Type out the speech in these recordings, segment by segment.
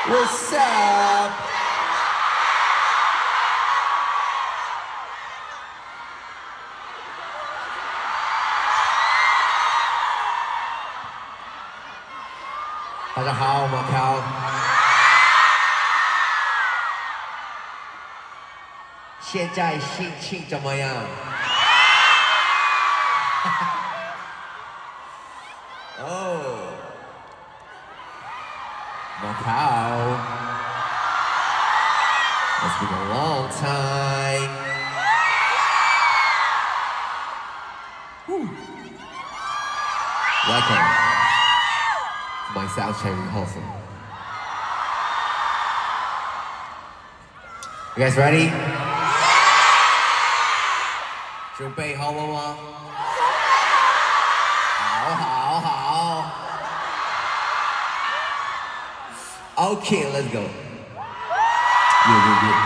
What's up? Hello, MACAU. 现在心情怎么样？哦 MACAU. It's been a long time. Whew. Welcome to my soundcheck rehearsal. You guys ready? 准备好了吗？好。Okay, let's go. Yeah.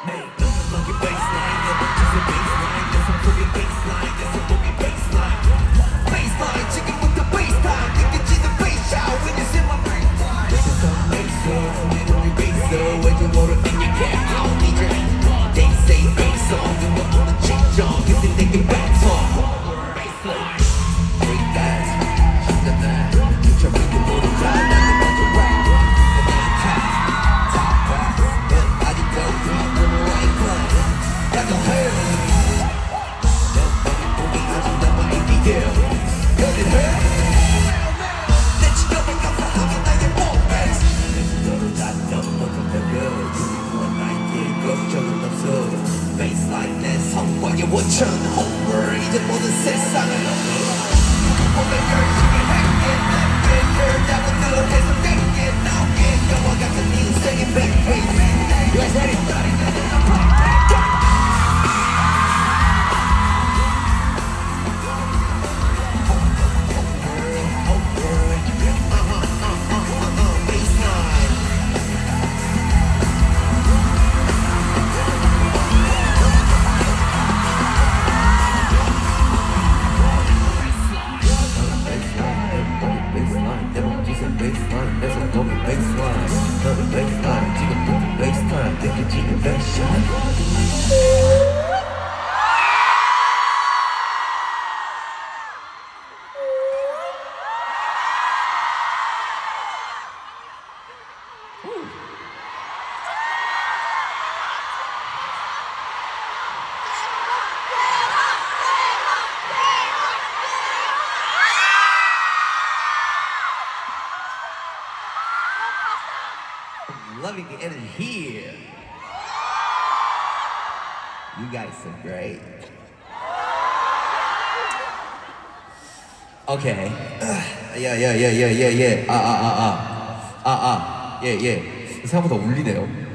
Hey, monkey bassline, just a bassline, just a boogie bassline, just a boogie bassline. Bassline, chicken with the bassline, you can see the bass shout when you see my bassline. This is some bass song, only bass song, when you wanna think you can't, I don't need your. They say bass song, you want on the chick jump, you think they can back talk. Bassline, break that, she's the man, you try to make it ride, nothing but the rap. Top brass, but I did go through the right plan. Like a hell. Nobody I just never ADL. Got it hell. Let you go and come to how you like it more fast. Let's go to that number from the girl. One night, yeah, go show them the flow. Baseline, that's how far you would turn over. 이제 모든 세상을 넘어. 보면 열심히 할게. Girl, that was the 계속 땡게. 나오게. 영화 같은 인생의 backpace. You guys ready? Loving the energy here. You guys are great. Okay. Yeah. Yeah. 생각보다 울리네요.